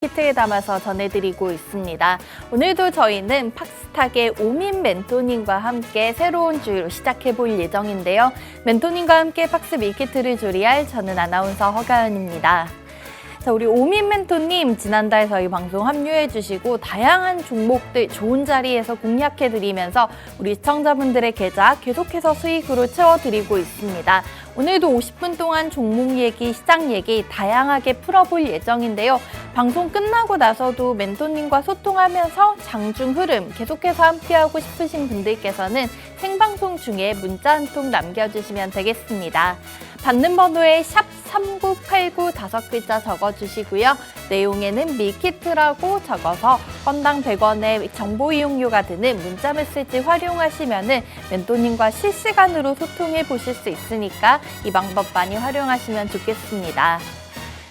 밀키트에 담아서 전해드리고 있습니다. 오늘도 저희는 팍스탁의 오민 멘토님과 함께 새로운 주의로 시작해볼 예정인데요. 멘토님과 함께 팍스 밀키트를 조리할 저는 아나운서 허가연입니다. 자, 우리 오민 멘토님 지난달 저희 방송 합류해주시고 다양한 종목들 좋은 자리에서 공략해드리면서 우리 시청자분들의 계좌 계속해서 수익으로 채워드리고 있습니다. 오늘도 50분 동안 종목 얘기, 시장 얘기 다양하게 풀어볼 예정인데요. 방송 끝나고 나서도 멘토님과 소통하면서 장중 흐름 계속해서 함께하고 싶으신 분들께서는 생방송 중에 문자 한 통 남겨주시면 되겠습니다. 받는 번호에 샵 3989 5글자 적어주시고요. 내용에는 밀키트라고 적어서 건당 100원의 정보 이용료가 드는 문자 메시지 활용하시면 멘토님과 실시간으로 소통해 보실 수 있으니까 이 방법 많이 활용하시면 좋겠습니다.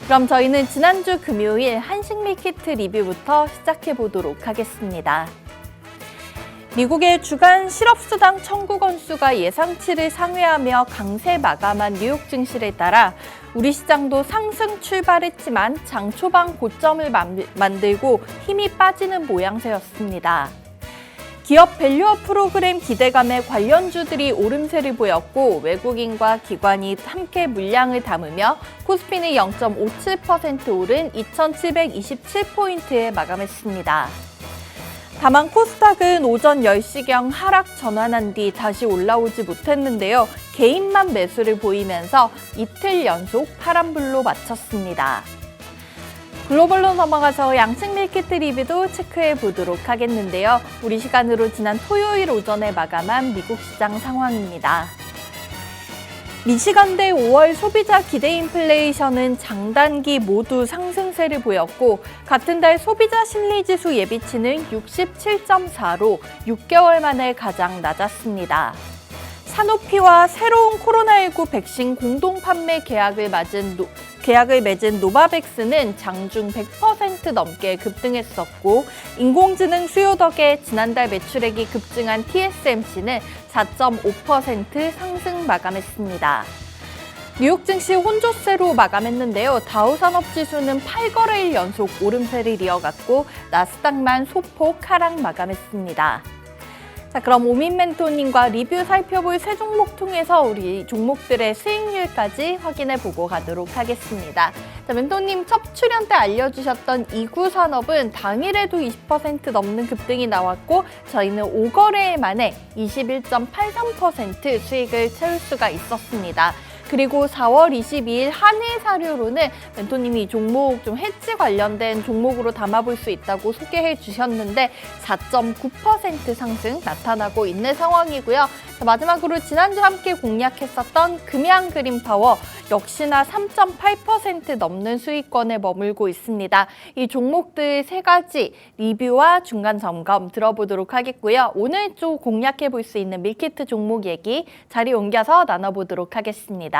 그럼 저희는 지난주 금요일 한식 밀키트 리뷰부터 시작해 보도록 하겠습니다. 미국의 주간 실업수당 청구 건수가 예상치를 상회하며 강세 마감한 뉴욕 증시를 따라 우리 시장도 상승 출발했지만 장 초반 고점을 만들고 힘이 빠지는 모양새였습니다. 기업 밸류업 프로그램 기대감에 관련주들이 오름세를 보였고 외국인과 기관이 함께 물량을 담으며 코스피는 0.57% 오른 2,727포인트에 마감했습니다. 다만 코스닥은 오전 10시경 하락 전환한 뒤 다시 올라오지 못했는데요. 개인만 매수를 보이면서 이틀 연속 파란불로 마쳤습니다. 글로벌로 넘어가서 양측 밀키트 리뷰도 체크해 보도록 하겠는데요. 우리 시간으로 지난 토요일 오전에 마감한 미국 시장 상황입니다. 미시간대 5월 소비자 기대 인플레이션은 장단기 모두 상승세를 보였고 같은 달 소비자 심리지수 예비치는 67.4로 6개월 만에 가장 낮았습니다. 사노피와 새로운 코로나19 백신 공동 판매 계약을 맺은 노바백스는 장중 100% 넘게 급등했었고 인공지능 수요 덕에 지난달 매출액이 급증한 TSMC는 4.5% 상승 마감했습니다. 뉴욕 증시 혼조세로 마감했는데요. 다우산업지수는 8거래일 연속 오름세를 이어갔고 나스닥만 소폭 하락 마감했습니다. 자, 그럼 오민 멘토님과 리뷰 살펴볼 세 종목 통해서 우리 종목들의 수익률까지 확인해 보고 가도록 하겠습니다. 자, 멘토님 첫 출연 때 알려주셨던 이구산업은 당일에도 20% 넘는 급등이 나왔고 저희는 5거래일 만에 21.83% 수익을 채울 수가 있었습니다. 그리고 4월 22일 한일사료로는 멘토님이 이 종목 좀 해지 관련된 종목으로 담아볼 수 있다고 소개해 주셨는데 4.9% 상승 나타나고 있는 상황이고요. 마지막으로 지난주 함께 공략했었던 금양그린파워 역시나 3.8% 넘는 수익권에 머물고 있습니다. 이 종목들 세 가지 리뷰와 중간 점검 들어보도록 하겠고요. 오늘 또 공략해 볼 수 있는 밀키트 종목 얘기 자리 옮겨서 나눠보도록 하겠습니다.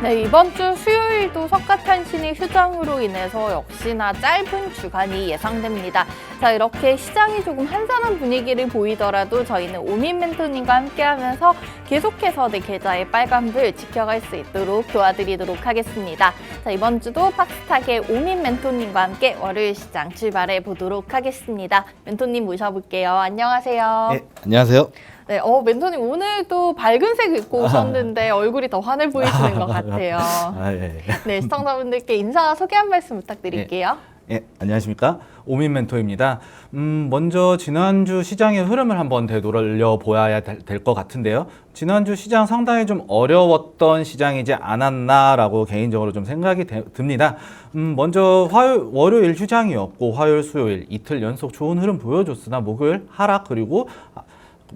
네, 이번 주 수요일 오늘도 석가탄신일 휴장으로 인해서 역시나 짧은 주간이 예상됩니다. 자, 이렇게 시장이 조금 한산한 분위기를 보이더라도 저희는 오민 멘토님과 함께하면서 계속해서 내 계좌의 빨간불 지켜갈 수 있도록 도와드리도록 하겠습니다. 자, 이번 주도 팍스탁의 오민 멘토님과 함께 월요일 시장 출발해 보도록 하겠습니다. 멘토님 모셔볼게요. 안녕하세요. 네, 안녕하세요. 네, 멘토님 오늘도 밝은 색 입고 오셨는데 얼굴이 더 환해 보이시는 것 같아요. 예. 네, 시청자분들께 인사 소개 한 말씀 부탁드릴게요. 예, 안녕하십니까. 오민 멘토입니다. 먼저 지난주 시장의 흐름을 한번 되돌려보아야 될 것 같은데요. 지난주 시장 상당히 좀 어려웠던 시장이지 않았나라고 개인적으로 좀 생각이 듭니다. 먼저 월요일 휴장이었고 화요일, 수요일 이틀 연속 좋은 흐름 보여줬으나 목요일 하락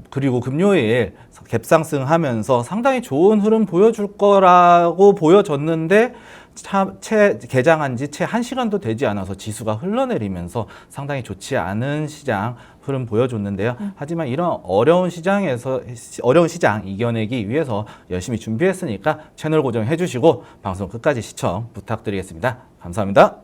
그리고 금요일 갭상승하면서 상당히 좋은 흐름 보여줄 거라고 보여졌는데 개장한 지 채 1시간도 되지 않아서 지수가 흘러내리면서 상당히 좋지 않은 시장 흐름 보여줬는데요. 하지만 이런 어려운 시장 이겨내기 위해서 열심히 준비했으니까 채널 고정해 주시고 방송 끝까지 시청 부탁드리겠습니다. 감사합니다.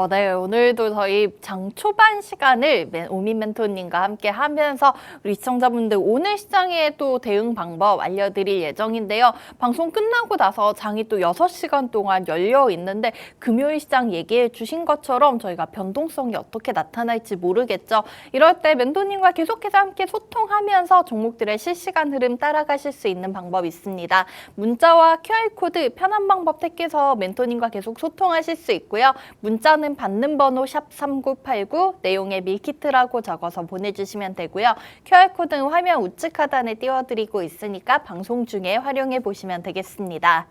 네, 오늘도 저희 장 초반 시간을 오민 멘토님과 함께 하면서 우리 시청자분들 오늘 시장의 또 대응 방법 알려드릴 예정인데요. 방송 끝나고 나서 장이 또 6시간 동안 열려 있는데 금요일 시장 얘기해 주신 것처럼 저희가 변동성이 어떻게 나타날지 모르겠죠. 이럴 때 멘토님과 계속해서 함께 소통하면서 종목들의 실시간 흐름 따라가실 수 있는 방법이 있습니다. 문자와 QR코드 편한 방법 택해서 멘토님과 계속 소통하실 수 있고요. 문자는 받는 번호 샵 3989 내용에 밀키트라고 적어서 보내주시면 되고요. QR코드는 화면 우측 하단에 띄워드리고 있으니까 방송 중에 활용해 보시면 되겠습니다.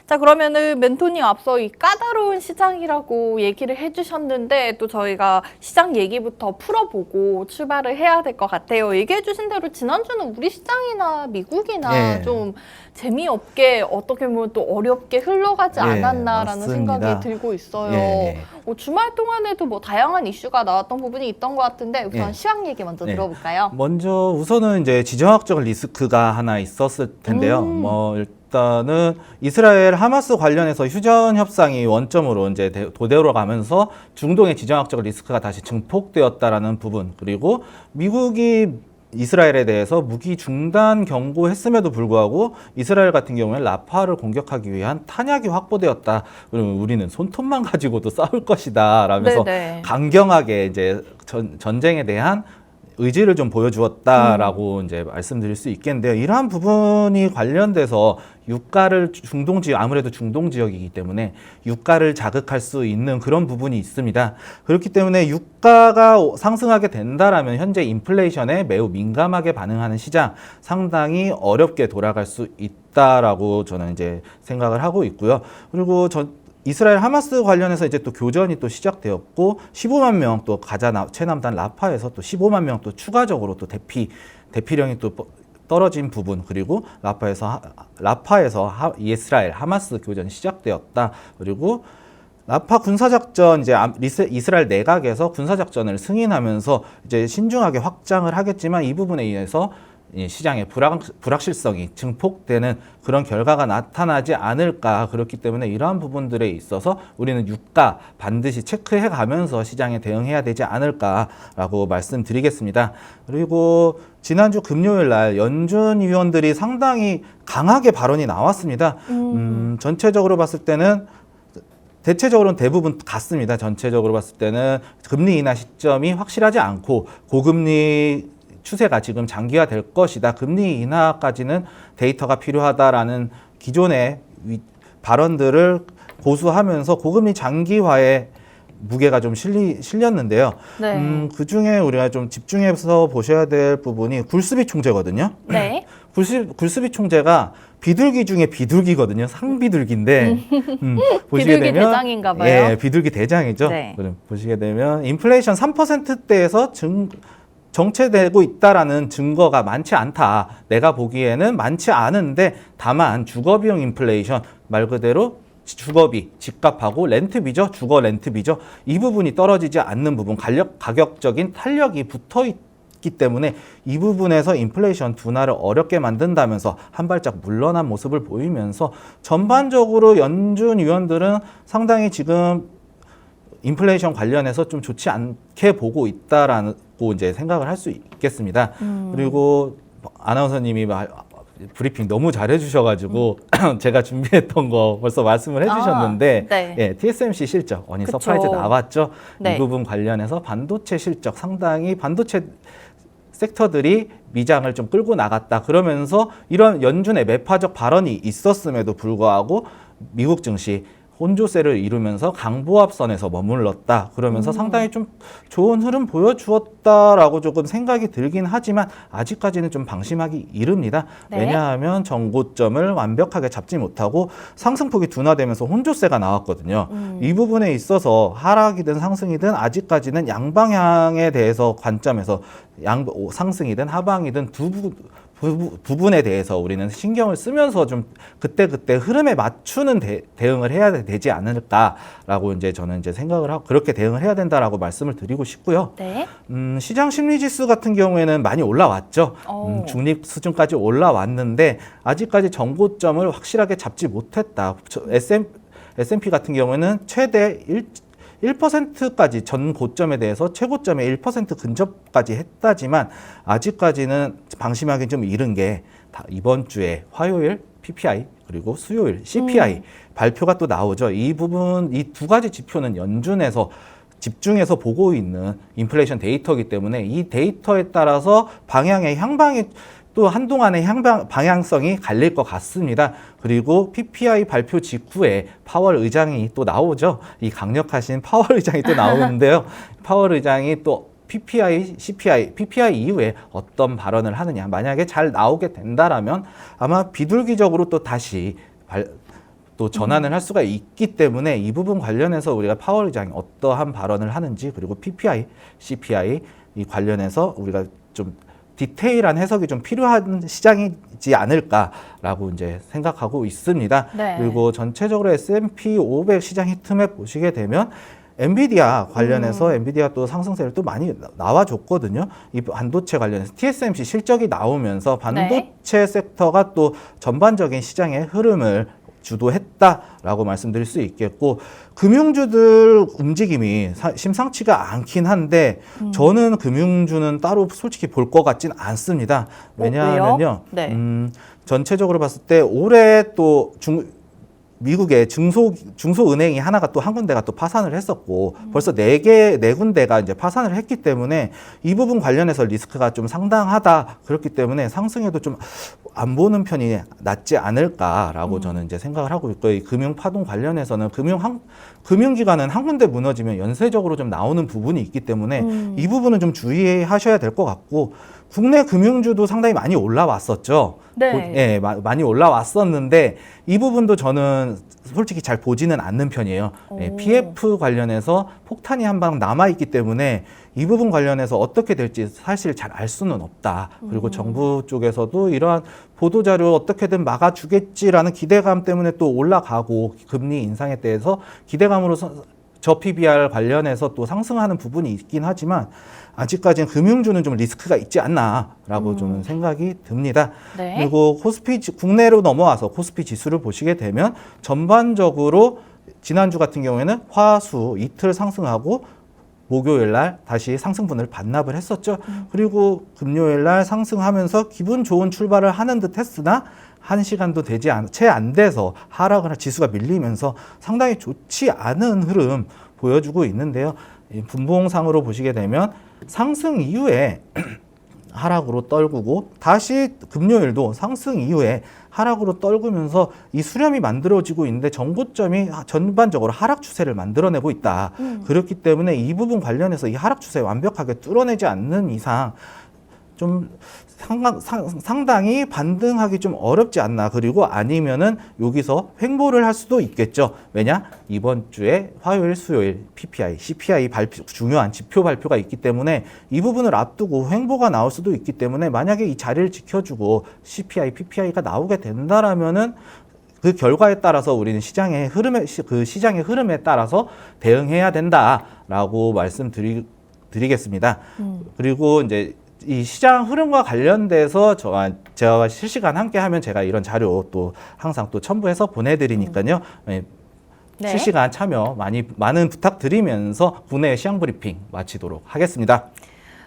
자, 그러면은 멘토님 앞서 이 까다로운 시장이라고 얘기를 해주셨는데 또 저희가 시장 얘기부터 풀어보고 출발을 해야 될 것 같아요. 얘기해 주신 대로 지난주는 우리 시장이나 미국이나 좀 재미없게 어떻게 보면 또 어렵게 흘러가지 않았나라는 생각이 들고 있어요. 주말 동안에도 뭐 다양한 이슈가 나왔던 부분이 있던 것 같은데 우선 시황 얘기 먼저 들어볼까요? 먼저 우선은 이제 지정학적 리스크가 하나 있었을 텐데요. 일단은 이스라엘 하마스 관련해서 휴전 협상이 원점으로 이제 도되어가면서 중동의 지정학적 리스크가 다시 증폭되었다라는 부분, 그리고 미국이 이스라엘에 대해서 무기 중단 경고했음에도 불구하고 이스라엘 같은 경우에는 라파를 공격하기 위한 탄약이 확보되었다. 그러면 우리는 손톱만 가지고도 싸울 것이다. 라면서 강경하게 이제 전쟁에 대한 의지를 좀 보여주었다라고 이제 말씀드릴 수 있겠는데요. 이러한 부분이 관련돼서 유가를 아무래도 중동 지역이기 때문에 유가를 자극할 수 있는 그런 부분이 있습니다. 그렇기 때문에 유가가 상승하게 된다라면 현재 인플레이션에 매우 민감하게 반응하는 시장 상당히 어렵게 돌아갈 수 있다라고 저는 이제 생각을 하고 있고요. 그리고 이스라엘 하마스 관련해서 이제 또 교전이 또 시작되었고 15만 명 또 가자 최남단 라파에서 또 15만 명 또 추가적으로 또 대피령이 또 떨어진 부분, 그리고 라파에서 이스라엘 하마스 교전이 시작되었다. 그리고 라파 군사작전 이제 이스라엘 내각에서 군사작전을 승인하면서 이제 신중하게 확장을 하겠지만 이 부분에 의해서 시장의 불확실성이 증폭되는 그런 결과가 나타나지 않을까. 그렇기 때문에 이러한 부분들에 있어서 우리는 유가 반드시 체크해 가면서 시장에 대응해야 되지 않을까라고 말씀드리겠습니다. 그리고 지난주 금요일 날 연준 위원들이 상당히 강하게 발언이 나왔습니다. 전체적으로 봤을 때는 대체적으로는 대부분 같습니다. 전체적으로 봤을 때는 금리 인하 시점이 확실하지 않고 고금리 추세가 지금 장기화될 것이다. 금리 인하까지는 데이터가 필요하다라는 기존의 발언들을 고수하면서 고금리 장기화에 무게가 좀 실렸는데요. 그중에 우리가 좀 집중해서 보셔야 될 부분이 굴스비 총재거든요. 굴스비 총재가 비둘기 중에 비둘기거든요. 상비둘기인데 보시게 비둘기 되면 대장인가 봐요. 비둘기 대장이죠. 보시게 되면 인플레이션 3%대에서 정체되고 있다라는 증거가 많지 않다. 내가 보기에는 많지 않은데 다만 주거비용 인플레이션 말 그대로 주거비, 집값하고 렌트비죠. 주거 렌트비죠. 이 부분이 떨어지지 않는 부분, 가격적인 탄력이 붙어 있기 때문에 이 부분에서 인플레이션 둔화를 어렵게 만든다면서 한 발짝 물러난 모습을 보이면서 전반적으로 연준 위원들은 상당히 지금 인플레이션 관련해서 좀 좋지 않게 보고 있다라고 이제 생각을 할 수 있겠습니다. 그리고 아나운서님이 브리핑 너무 잘해주셔가지고 제가 준비했던 거 벌써 말씀을 해주셨는데 네. 예, TSMC 실적 어닝 그쵸. 서프라이즈 나왔죠. 네. 이 부분 관련해서 반도체 실적 상당히 반도체 섹터들이 미장을 좀 끌고 나갔다. 그러면서 이런 연준의 매파적 발언이 있었음에도 불구하고 미국 증시 혼조세를 이루면서 강보합선에서 머물렀다. 그러면서 상당히 좀 좋은 흐름 보여주었다라고 조금 생각이 들긴 하지만 아직까지는 좀 방심하기 이릅니다. 네. 왜냐하면 정고점을 완벽하게 잡지 못하고 상승폭이 둔화되면서 혼조세가 나왔거든요. 이 부분에 있어서 하락이든 상승이든 아직까지는 양방향에 대해서 관점에서 상승이든 하방이든 부분에 대해서 우리는 신경을 쓰면서 좀 그때그때 흐름에 맞추는 대응을 해야 되지 않을까라고 이제 저는 이제 생각을 하고 그렇게 대응을 해야 된다라고 말씀을 드리고 싶고요. 네. 시장 심리 지수 같은 경우에는 많이 올라왔죠. 중립 수준까지 올라왔는데 아직까지 정고점을 확실하게 잡지 못했다. S&P 같은 경우에는 최대 1%까지 전 고점에 대해서 최고점에 1% 근접까지 했다지만 아직까지는 방심하기 좀 이른 게 이번 주에 화요일 PPI 그리고 수요일 CPI 발표가 또 나오죠. 이 부분 이 두 가지 지표는 연준에서 집중해서 보고 있는 인플레이션 데이터이기 때문에 이 데이터에 따라서 방향의 향방이 또 한동안의 방향성이 갈릴 것 같습니다. 그리고 PPI 발표 직후에 파월 의장이 또 나오죠. 이 강력하신 파월 의장이 또 나오는데요. 파월 의장이 또 PPI, CPI, PPI 이후에 어떤 발언을 하느냐. 만약에 잘 나오게 된다라면 아마 비둘기적으로 또 다시 또 전환을 할 수가 있기 때문에 이 부분 관련해서 우리가 파월 의장이 어떠한 발언을 하는지 그리고 PPI, CPI 이 관련해서 우리가 좀 디테일한 해석이 좀 필요한 시장이지 않을까라고 이제 생각하고 있습니다. 네. 그리고 전체적으로 S&P 500 시장 히트맵 보시게 되면 엔비디아 관련해서 엔비디아 또 상승세를 또 많이 나와줬거든요. 이 반도체 관련해서 TSMC 실적이 나오면서 반도체 섹터가 또 전반적인 시장의 흐름을 주도했다라고 말씀드릴 수 있겠고 금융주들 움직임이 심상치가 않긴 한데 저는 금융주는 따로 솔직히 볼 것 같진 않습니다. 왜냐하면요. 네. 전체적으로 봤을 때 올해 또 미국의 중소은행이 하나가 또 한 군데가 또 파산을 했었고 벌써 네 군데가 이제 파산을 했기 때문에 이 부분 관련해서 리스크가 좀 상당하다. 그렇기 때문에 상승에도 좀 안 보는 편이 낫지 않을까라고 저는 이제 생각을 하고 있고 이 금융 파동 관련해서는 금융기관은 한 군데 무너지면 연쇄적으로 좀 나오는 부분이 있기 때문에 이 부분은 좀 주의하셔야 될 것 같고 국내 금융주도 상당히 많이 올라왔었죠. 네. 예, 많이 올라왔었는데 이 부분도 저는 솔직히 잘 보지는 않는 편이에요. 예, PF 관련해서 폭탄이 한 방 남아있기 때문에 이 부분 관련해서 어떻게 될지 사실 잘 알 수는 없다. 그리고 정부 쪽에서도 이러한 보도자료 어떻게든 막아주겠지라는 기대감 때문에 또 올라가고 금리 인상에 대해서 기대감으로 저 PBR 관련해서 또 상승하는 부분이 있긴 하지만 아직까지는 금융주는 좀 리스크가 있지 않나라고 저는 생각이 듭니다. 네. 그리고 국내로 넘어와서 코스피 지수를 보시게 되면 전반적으로 지난주 같은 경우에는 화수 이틀 상승하고 목요일 날 다시 상승분을 반납을 했었죠. 그리고 금요일 날 상승하면서 기분 좋은 출발을 하는 듯 했으나 한 시간도 되지 채 안 돼서 하락을 지수가 밀리면서 상당히 좋지 않은 흐름 보여주고 있는데요. 분봉상으로 보시게 되면 상승 이후에 하락으로 떨구고 다시 금요일도 상승 이후에 하락으로 떨구면서 이 수렴이 만들어지고 있는데 정고점이 전반적으로 하락 추세를 만들어내고 있다. 그렇기 때문에 이 부분 관련해서 이 하락 추세 완벽하게 뚫어내지 않는 이상 좀 상당히 반등하기 좀 어렵지 않나. 그리고 아니면은 여기서 횡보를 할 수도 있겠죠. 왜냐? 이번 주에 화요일, 수요일 PPI, CPI 중요한 지표 발표가 있기 때문에 이 부분을 앞두고 횡보가 나올 수도 있기 때문에 만약에 이 자리를 지켜주고 CPI, PPI가 나오게 된다라면은 그 결과에 따라서 우리는 시장의 흐름에 따라서 대응해야 된다라고 말씀드리겠습니다. 그리고 이제 이 시장 흐름과 관련돼서 제가 실시간 함께하면 제가 이런 자료 또 항상 또 첨부해서 보내드리니까요. 네. 실시간 참여 많은 부탁드리면서 국내 시장 브리핑 마치도록 하겠습니다.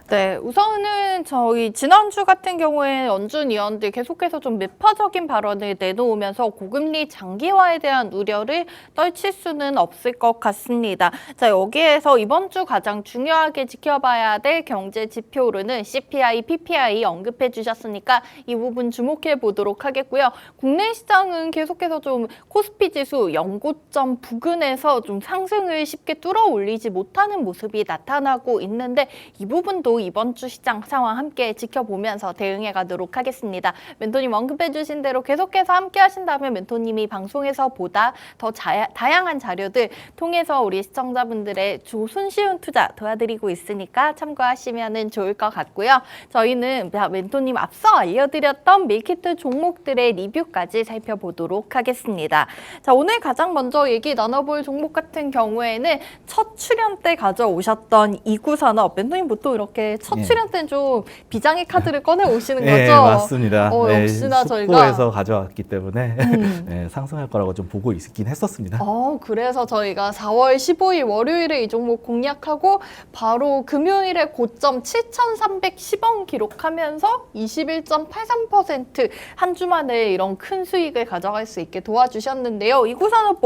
네, 우선은 저희 지난주 같은 경우에 연준 위원들 계속해서 좀 매파적인 발언을 내놓으면서 고금리 장기화에 대한 우려를 떨칠 수는 없을 것 같습니다. 자, 여기에서 이번 주 가장 중요하게 지켜봐야 될 경제 지표로는 CPI, PPI 언급해 주셨으니까 이 부분 주목해 보도록 하겠고요. 국내 시장은 계속해서 좀 코스피 지수 연고점 부근에서 좀 상승을 쉽게 뚫어 올리지 못하는 모습이 나타나고 있는데 이 부분도 이번 주 시장 상황 함께 지켜보면서 대응해 가도록 하겠습니다. 멘토님 언급해 주신 대로 계속해서 함께 하신다면 멘토님이 방송에서 보다 더 다양한 자료들 통해서 우리 시청자분들의 손쉬운 투자 도와드리고 있으니까 참고하시면 좋을 것 같고요. 저희는 멘토님 앞서 알려드렸던 밀키트 종목들의 리뷰까지 살펴보도록 하겠습니다. 자, 오늘 가장 먼저 얘기 나눠볼 종목 같은 경우에는 첫 출연 때 가져오셨던 이구산업. 멘토님 보통 이렇게 첫 출연 때는 좀 비장의 카드를 꺼내 오시는 거죠? 네, 맞습니다. 역시나 저희가 숙고해서 가져왔기 때문에 네, 상승할 거라고 좀 보고 있긴 했었습니다. 그래서 저희가 4월 15일 월요일에 이 종목 공략하고 바로 금요일에 고점 7,310원 기록하면서 21.83% 한 주 만에 이런 큰 수익을 가져갈 수 있게 도와주셨는데요. 이구산업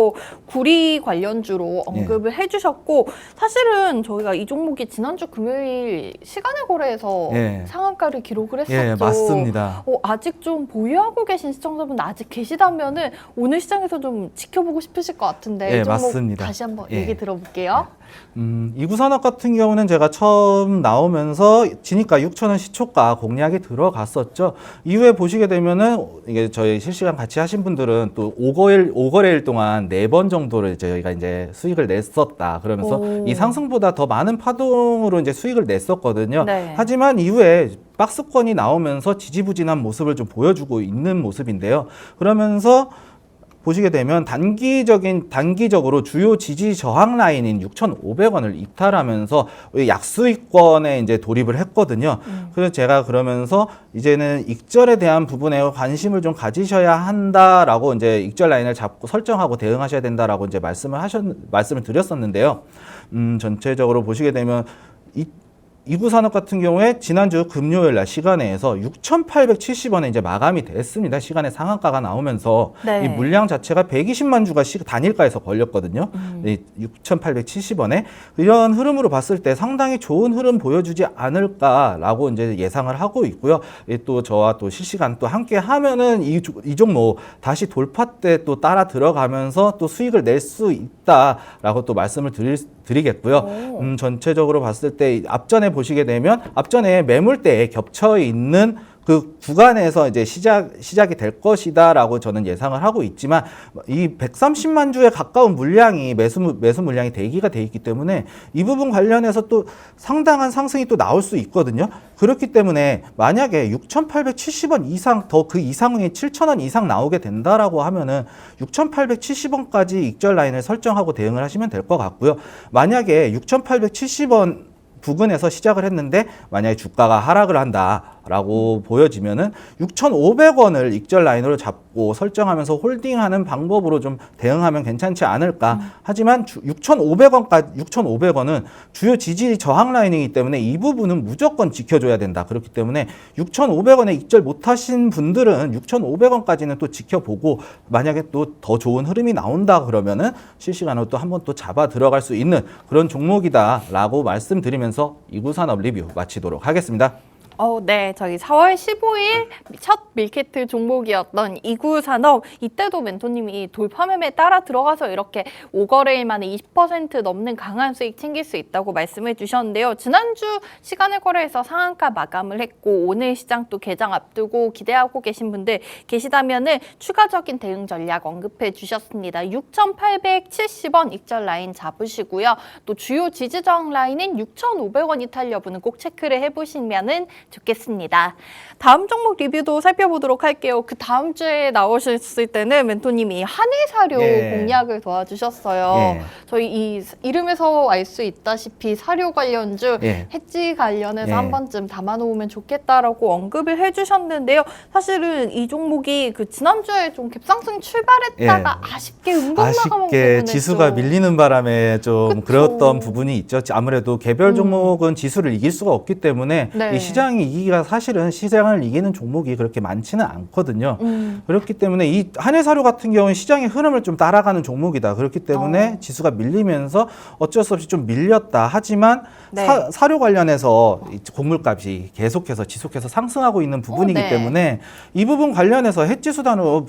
구리 관련주로 언급을 해주셨고 사실은 저희가 이 종목이 지난주 금요일 시간의 거래에서 상한가를 기록을 했었죠. 예, 맞습니다. 아직 좀 보유하고 계신 시청자분 아직 계시다면은 오늘 시장에서 좀 지켜보고 싶으실 것 같은데 이 종목 맞습니다. 다시 한번 얘기 들어볼게요. 이구산업 같은 경우는 제가 처음 나오면서 지니까 6,000원 시초가 공략이 들어갔었죠. 이후에 보시게 되면은 이게 저희 실시간 같이 하신 분들은 또 5거래일 동안 4번 정도를 저희가 이제 수익을 냈었다. 그러면서 이 상승보다 더 많은 파동으로 이제 수익을 냈었거든요. 네. 하지만 이후에 박스권이 나오면서 지지부진한 모습을 좀 보여주고 있는 모습인데요. 그러면서 보시게 되면 단기적으로 주요 지지 저항 라인인 6,500원을 이탈하면서 약수익권에 이제 돌입을 했거든요. 그래서 제가 그러면서 이제는 익절에 대한 부분에 관심을 좀 가지셔야 한다라고 이제 익절 라인을 잡고 설정하고 대응하셔야 된다라고 이제 말씀을 드렸었는데요. 전체적으로 보시게 되면 이구산업 같은 경우에 지난주 금요일 날 시간에서 6,870원에 이제 마감이 됐습니다. 시간에 상한가가 나오면서 이 물량 자체가 120만 주가 단일가에서 걸렸거든요. 6,870원에 이런 흐름으로 봤을 때 상당히 좋은 흐름 보여주지 않을까라고 이제 예상을 하고 있고요. 또 저와 또 실시간 또 함께 하면은 이 종목 다시 돌파 때 또 따라 들어가면서 또 수익을 낼 수 있다라고 또 말씀을 드리겠고요. 전체적으로 봤을 때 앞전에 보시게 되면 앞전에 매물대에 겹쳐 있는 그 구간에서 이제 시작이 될 것이다라고 저는 예상을 하고 있지만 이 130만 주에 가까운 물량이 매수 물량이 대기가 돼 있기 때문에 이 부분 관련해서 또 상당한 상승이 또 나올 수 있거든요. 그렇기 때문에 만약에 6,870원 이상 더 그 이상의 7,000원 이상 나오게 된다라고 하면은 6,870원까지 익절 라인을 설정하고 대응을 하시면 될 것 같고요. 만약에 6,870원 부근에서 시작을 했는데 만약에 주가가 하락을 한다라고 보여지면은 6,500원을 익절 라인으로 잡고 설정하면서 홀딩하는 방법으로 좀 대응하면 괜찮지 않을까. 하지만 6,500원은 주요 지지 저항 라인이기 때문에 이 부분은 무조건 지켜줘야 된다. 그렇기 때문에 6,500원에 익절 못하신 분들은 6,500원까지는 또 지켜보고 만약에 또 더 좋은 흐름이 나온다 그러면은 실시간으로 또 한번 또 잡아 들어갈 수 있는 그런 종목이다라고 말씀드리면서 이구산업 리뷰 마치도록 하겠습니다. 네. 저희 4월 15일 첫 밀키트 종목이었던 이구산업, 이때도 멘토님이 돌파 매매에 따라 들어가서 이렇게 5거래일 만에 20% 넘는 강한 수익 챙길 수 있다고 말씀해 주셨는데요. 지난주 시간의 거래에서 상한가 마감을 했고 오늘 시장 또 개장 앞두고 기대하고 계신 분들 계시다면은 추가적인 대응 전략 언급해 주셨습니다. 6,870원 익절 라인 잡으시고요. 또 주요 지지저항 라인인 6,500원 이탈 여부는 꼭 체크를 해보시면은 좋겠습니다. 다음 종목 리뷰도 살펴보도록 할게요. 그 다음 주에 나오셨을 때는 멘토님이 한일사료 예. 공략을 도와주셨어요. 예. 저희 이 이름에서 알 수 있다시피 사료 관련주, 예. 해지 관련해서 예. 한 번쯤 담아놓으면 좋겠다라고 언급을 해주셨는데요. 사실은 이 종목이 그 지난주에 좀 갭상승 출발했다가 아쉽게 은근 나가는 아쉽게 부분에 지수가 좀 밀리는 바람에 좀 그쵸. 그랬던 부분이 있죠. 아무래도 개별 종목은 지수를 이길 수가 없기 때문에 네. 이 시장이 이기가 사실은 시장을 이기는 종목이 그렇게 많지는 않거든요. 그렇기 때문에 이 한일사료 같은 경우는 시장의 흐름을 좀 따라가는 종목이다. 그렇기 때문에 지수가 밀리면서 어쩔 수 없이 좀 밀렸다. 하지만 네. 사료 관련해서 이 곡물값이 계속해서 지속해서 상승하고 있는 부분이기 네. 때문에 이 부분 관련해서 해지수단으로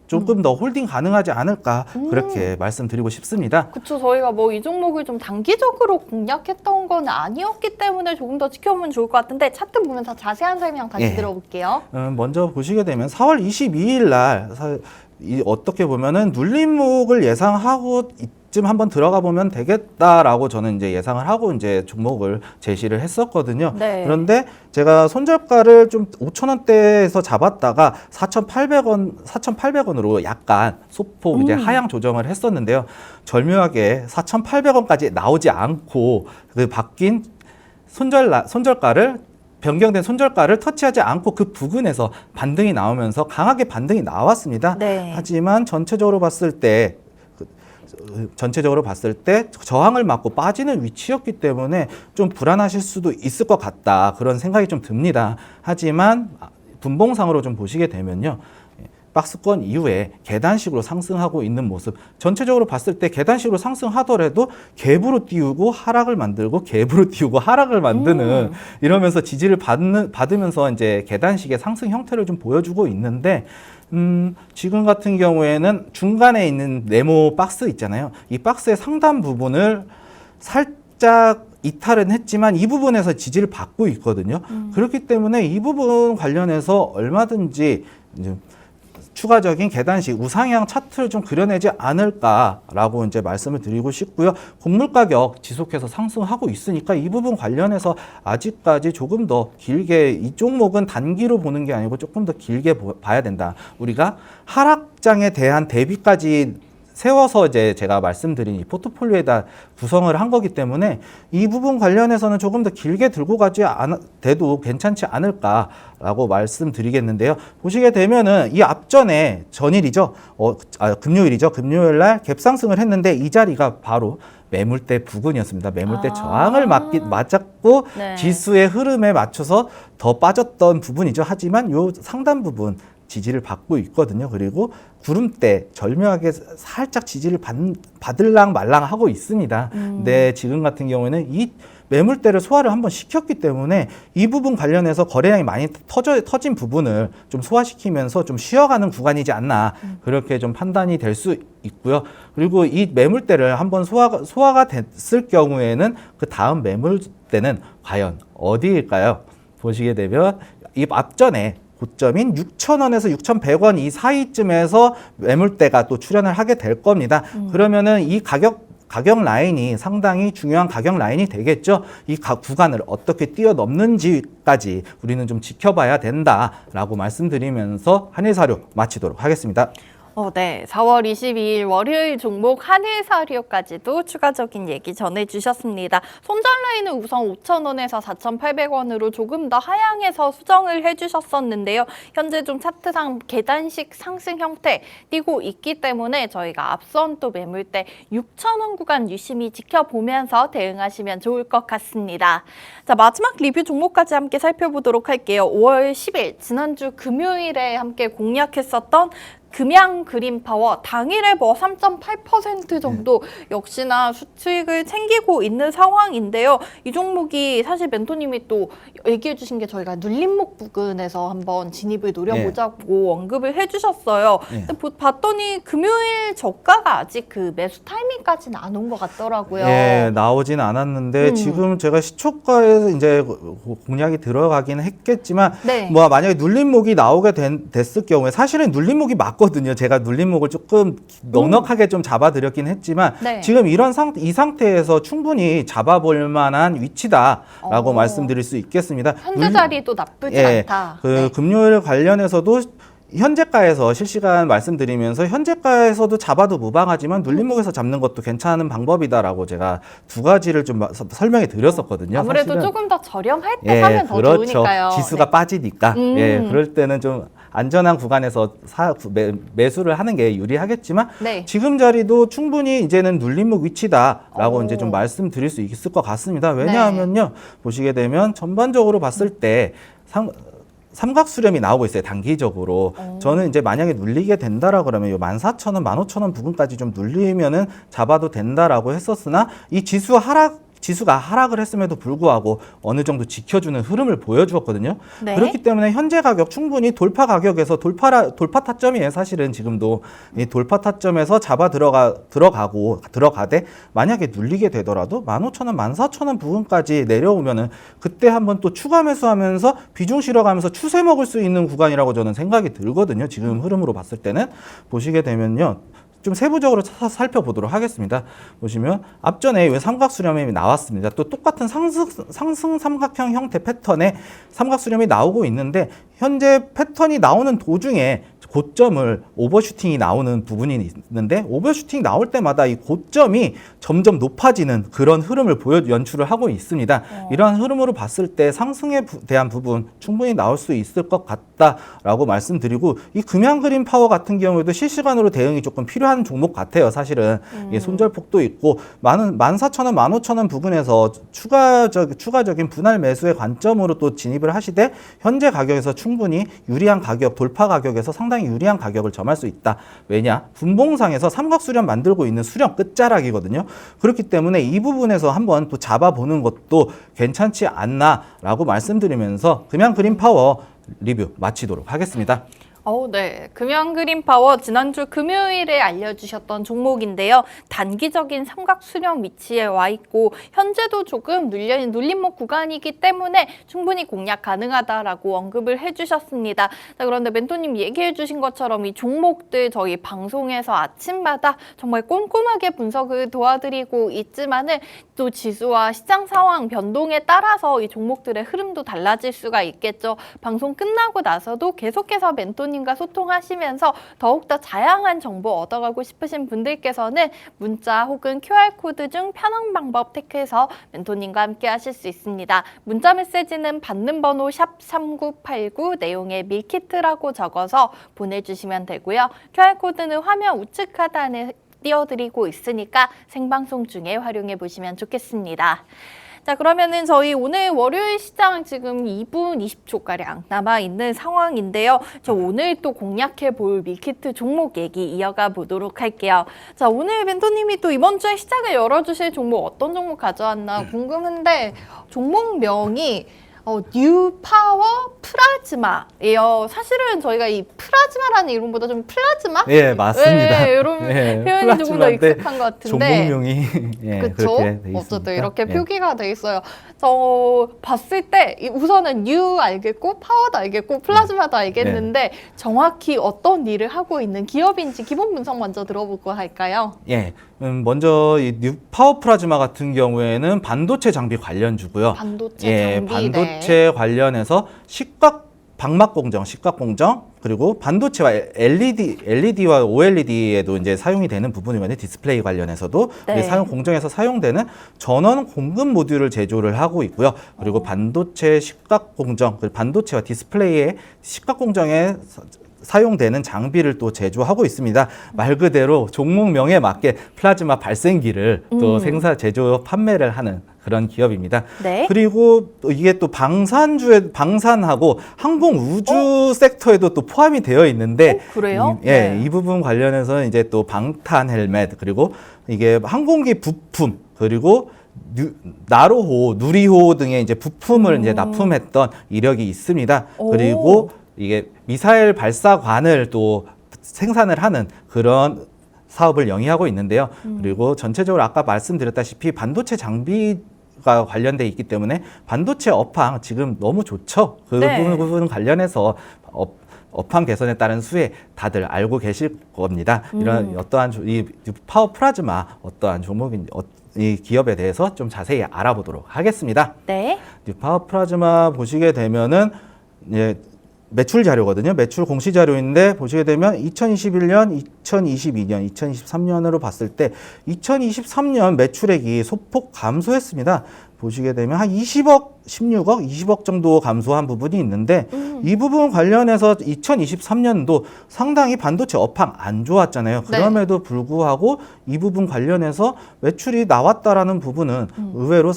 조금 더 홀딩 가능하지 않을까 그렇게 말씀드리고 싶습니다. 그쵸. 저희가 뭐 이 종목을 좀 단기적으로 공략했던 건 아니었기 때문에 조금 더 지켜보면 좋을 것 같은데 차트 보면서 자세한 설명 다시 예. 들어볼게요. 먼저 보시게 되면 4월 22일 날 어떻게 보면은 눌림목을 예상하고 이쯤 한번 들어가 보면 되겠다라고 저는 이제 예상을 하고 이제 종목을 제시를 했었거든요. 네. 그런데 제가 손절가를 좀 5,000원대에서 잡았다가 4,800원으로 약간 소폭 이제 하향 조정을 했었는데요. 절묘하게 4,800원까지 나오지 않고 그 바뀐 손절가를 변경된 손절가를 터치하지 않고 그 부근에서 반등이 나오면서 강하게 반등이 나왔습니다. 네. 하지만 전체적으로 봤을 때 저항을 맞고 빠지는 위치였기 때문에 좀 불안하실 수도 있을 것 같다. 그런 생각이 좀 듭니다. 하지만 분봉상으로 좀 보시게 되면요. 박스권 이후에 계단식으로 상승하고 있는 모습, 전체적으로 봤을 때 계단식으로 상승하더라도 갭으로 띄우고 하락을 만들고 갭으로 띄우고 하락을 만드는 이러면서 지지를 받으면서 이제 계단식의 상승 형태를 좀 보여주고 있는데 지금 같은 경우에는 중간에 있는 네모 박스 있잖아요. 이 박스의 상단 부분을 살짝 이탈은 했지만 이 부분에서 지지를 받고 있거든요. 그렇기 때문에 이 부분 관련해서 얼마든지 이제 추가적인 계단식 우상향 차트를 좀 그려내지 않을까라고 이제 말씀을 드리고 싶고요. 곡물 가격 지속해서 상승하고 있으니까 이 부분 관련해서 아직까지 조금 더 길게 이 종목은 단기로 보는 게 아니고 조금 더 길게 봐야 된다. 우리가 하락장에 대한 대비까지 세워서 이제 제가 말씀드린 이 포트폴리오에다 구성을 한 거기 때문에 이 부분 관련해서는 조금 더 길게 들고 가지 돼도 괜찮지 않을까라고 말씀드리겠는데요. 보시게 되면은 이 앞전에 전일이죠. 금요일이죠. 금요일 날 갭상승을 했는데 이 자리가 바로 매물대 부근이었습니다. 매물대 저항을 맞았고 네. 지수의 흐름에 맞춰서 더 빠졌던 부분이죠. 하지만 요 상단 부분 지지를 받고 있거든요. 그리고 구름대 절묘하게 살짝 지지를 받을랑 말랑 하고 있습니다. 근데 지금 같은 경우에는 이 매물대를 소화를 한번 시켰기 때문에 이 부분 관련해서 거래량이 많이 터진 부분을 좀 소화시키면서 좀 쉬어가는 구간이지 않나 그렇게 좀 판단이 될 수 있고요. 그리고 이 매물대를 한번 소화가 됐을 경우에는 그 다음 매물대는 과연 어디일까요? 보시게 되면 이 앞전에 고점인 6,000원에서 6,100원 이 사이쯤에서 매물대가 또 출현을 하게 될 겁니다. 그러면은 이 가격 라인이 상당히 중요한 가격 라인이 되겠죠. 이 구간을 어떻게 뛰어넘는지까지 우리는 좀 지켜봐야 된다라고 말씀드리면서 한일사료 마치도록 하겠습니다. 네. 4월 22일 월요일 종목 한일사료까지도 추가적인 얘기 전해주셨습니다. 손절 라인은 우선 5,000원에서 4,800원으로 조금 더 하향해서 수정을 해주셨었는데요. 현재 좀 차트상 계단식 상승 형태 띄고 있기 때문에 저희가 앞선 또 매물대 6,000원 구간 유심히 지켜보면서 대응하시면 좋을 것 같습니다. 자, 마지막 리뷰 종목까지 함께 살펴보도록 할게요. 5월 10일 지난주 금요일에 함께 공략했었던 금양 그린파워 당일에 뭐 3.8% 정도 역시나 수익을 챙기고 있는 상황인데요. 이 종목이 사실 멘토님이 또 얘기해 주신 게 저희가 눌림목 부근에서 한번 진입을 노려보자고 언급을 해주셨어요. 근데 봤더니 금요일 저가가 아직 그 매수 타이밍까지는 안 온 것 같더라고요. 예, 나오진 않았는데 지금 제가 시초가에서 이제 공략이 들어가긴 했겠지만 네. 뭐 만약에 눌림목이 나오게 됐을 경우에 사실은 눌림목이 맞고 맞거든요. 제가 눌림목을 조금 넉넉하게 좀 잡아드렸긴 했지만 네. 지금 이 상태에서 충분히 잡아볼 만한 위치다라고 말씀드릴 수 있겠습니다. 현재 자리도 나쁘지 않다. 금요일 관련해서도 현재가에서 실시간 말씀드리면서 현재가에서도 잡아도 무방하지만 눌림목에서 잡는 것도 괜찮은 방법이다라고 제가 두 가지를 좀 설명해 드렸었거든요. 아무래도 사실은. 조금 더 저렴할 때 사면 더 그렇죠. 좋으니까요. 지수가 빠지니까. 그럴 때는 좀 안전한 구간에서 매수를 하는 게 유리하겠지만 네. 지금 자리도 충분히 이제는 눌림목 위치다라고 이제 좀 말씀드릴 수 있을 것 같습니다. 왜냐하면요. 보시게 되면 전반적으로 봤을 때 삼각 수렴이 나오고 있어요. 단기적으로. 저는 이제 만약에 눌리게 된다라 그러면 요 14,000원, 15,000원 부근까지 좀 눌리면은 잡아도 된다라고 했었으나 이 지수가 하락을 했음에도 불구하고 어느 정도 지켜주는 흐름을 보여주었거든요. 네. 그렇기 때문에 현재 가격 충분히 돌파 가격에서 돌파 타점이에요. 사실은 지금도 이 돌파 타점에서 잡아 들어가되 만약에 눌리게 되더라도 15,000원, 14,000원 부근까지 내려오면은 그때 한번 또 추가 매수하면서 비중 실어가면서 추세 먹을 수 있는 구간이라고 저는 생각이 들거든요. 지금 흐름으로 봤을 때는 보시게 되면요. 좀 세부적으로 살펴보도록 하겠습니다. 보시면 앞전에 왜 삼각 수렴이 나왔습니다. 또 똑같은 상승 삼각형 형태 패턴의 삼각 수렴이 나오고 있는데 현재 패턴이 나오는 도중에 고점을 오버슈팅이 나오는 부분이 있는데 오버슈팅 나올 때마다 이 고점이 점점 높아지는 그런 흐름을 연출을 하고 있습니다. 이러한 흐름으로 봤을 때 상승에 대한 부분 충분히 나올 수 있을 것 같다라고 말씀드리고 이 금양 그린 파워 같은 경우에도 실시간으로 대응이 조금 필요한 종목 같아요. 사실은 손절폭도 있고 14,000원, 15,000원 부근에서 추가적인 분할 매수의 관점으로 또 진입을 하시되 현재 가격에서 충분히 유리한 가격, 돌파 가격에서 상당히 유리한 가격을 점할 수 있다. 왜냐? 분봉상에서 삼각 수렴 만들고 있는 수렴 끝자락이거든요. 그렇기 때문에 이 부분에서 한번 또 잡아보는 것도 괜찮지 않나라고 말씀드리면서 금양 그린 파워 리뷰 마치도록 하겠습니다. 네. 금양 그린 파워 지난주 금요일에 알려주셨던 종목인데요. 단기적인 삼각 수렴 위치에 와 있고 현재도 조금 눌림목 구간이기 때문에 충분히 공략 가능하다라고 언급을 해주셨습니다. 자, 그런데 멘토님 얘기해주신 것처럼 이 종목들 저희 방송에서 아침마다 정말 꼼꼼하게 분석을 도와드리고 있지만은 또 지수와 시장 상황 변동에 따라서 이 종목들의 흐름도 달라질 수가 있겠죠. 방송 끝나고 나서도 계속해서 멘토님 과 소통하시면서 더욱더 다양한 정보 얻어가고 싶으신 분들께서는 문자 혹은 QR코드 중 편한 방법 택해서 멘토님과 함께 하실 수 있습니다. 문자 메시지는 받는 번호 샵 3989 내용에 밀키트라고 적어서 보내주시면 되고요. QR코드는 화면 우측 하단에 띄워드리고 있으니까 생방송 중에 활용해 보시면 좋겠습니다. 자, 그러면은 저희 오늘 월요일 시장 지금 2분 20초가량 남아있는 상황인데요. 저 오늘 또 공략해 볼 밀키트 종목 얘기 이어가 보도록 할게요. 자, 오늘 멘토님이 또 이번 주에 시장을 열어주실 종목 어떤 종목 가져왔나 궁금한데 종목명이 뉴파워 플라즈마예요. 사실은 저희가 이 플라즈마라는 이름보다 좀 플라즈마? 예, 맞습니다. 이런 표현이 조금 더 익숙한 것 같은데. 종목명이 그렇죠. 그렇게 돼 있습니다. 어쨌든 이렇게 표기가 돼 있어요. 저 봤을 때 우선은 뉴 알겠고 파워도 알겠고 플라즈마도 알겠는데 정확히 어떤 일을 하고 있는 기업인지 기본 분석 먼저 들어보고 할까요? 예. 먼저 이 뉴파워 플라즈마 같은 경우에는 반도체 장비 관련주고요. 반도체 장비. 반도체 관련해서 방막 공정, 식각 공정, 그리고 반도체와 LED와 OLED에도 이제 사용이 되는 부분이거든요. 디스플레이 관련해서도 공정에서 사용되는 전원 공급 모듈을 제조를 하고 있고요. 그리고 반도체 식각 공정, 반도체와 디스플레이의 식각 공정에 사용되는 장비를 또 제조하고 있습니다. 말 그대로 종목명에 맞게 플라즈마 발생기를 또 제조, 판매를 하는 그런 기업입니다. 네. 그리고 또 이게 또 방산하고 항공 우주 섹터에도 또 포함이 되어 있는데, 그래요? 이 부분 관련해서 이제 또 방탄 헬멧, 그리고 이게 항공기 부품, 그리고 나로호, 누리호 등의 이제 부품을 이제 납품했던 이력이 있습니다. 그리고 이게 미사일 발사관을 또 생산을 하는 그런 사업을 영위하고 있는데요. 그리고 전체적으로 아까 말씀드렸다시피 반도체 장비가 관련돼 있기 때문에 반도체 업황 지금 너무 좋죠. 그 부분 관련해서 업황 개선에 따른 수혜 다들 알고 계실 겁니다. 이런 어떠한 이 파워 플라즈마 어떠한 종목인 이 기업에 대해서 좀 자세히 알아보도록 하겠습니다. 네. 파워 플라즈마 보시게 되면은 매출 자료거든요. 매출 공시 자료인데 보시게 되면 2021년, 2022년, 2023년으로 봤을 때 2023년 매출액이 소폭 감소했습니다. 보시게 되면 한 20억, 16억, 20억 정도 감소한 부분이 있는데 이 부분 관련해서 2023년도 상당히 반도체 업황 안 좋았잖아요. 그럼에도 불구하고 이 부분 관련해서 매출이 나왔다라는 부분은 의외로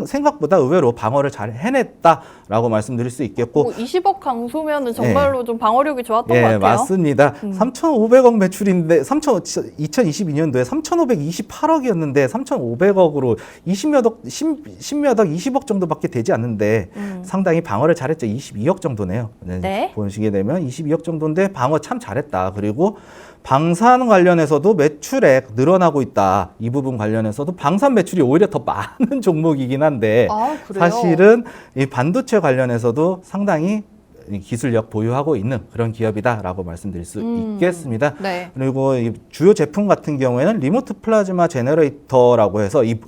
생각보다 의외로 방어를 잘 해냈다라고 말씀드릴 수 있겠고 20억 강소면은 정말로 좀 방어력이 좋았던 것 같아요. 맞습니다. 3,500억 매출인데 2022년도에 3,528억이었는데 3,500억으로 20몇 억, 10몇 억, 20억 정도밖에 되지 않는데 상당히 방어를 잘했죠. 22억 정도네요. 네. 보시게 되면 22억 정도인데 방어 참 잘했다. 그리고 방산 관련해서도 매출액 늘어나고 있다. 이 부분 관련해서도 방산 매출이 오히려 더 많은 종목이긴 한데 그래요? 사실은 이 반도체 관련해서도 상당히 기술력 보유하고 있는 그런 기업이다라고 말씀드릴 수 있겠습니다. 네. 그리고 이 주요 제품 같은 경우에는 리모트 플라즈마 제너레이터라고 해서 이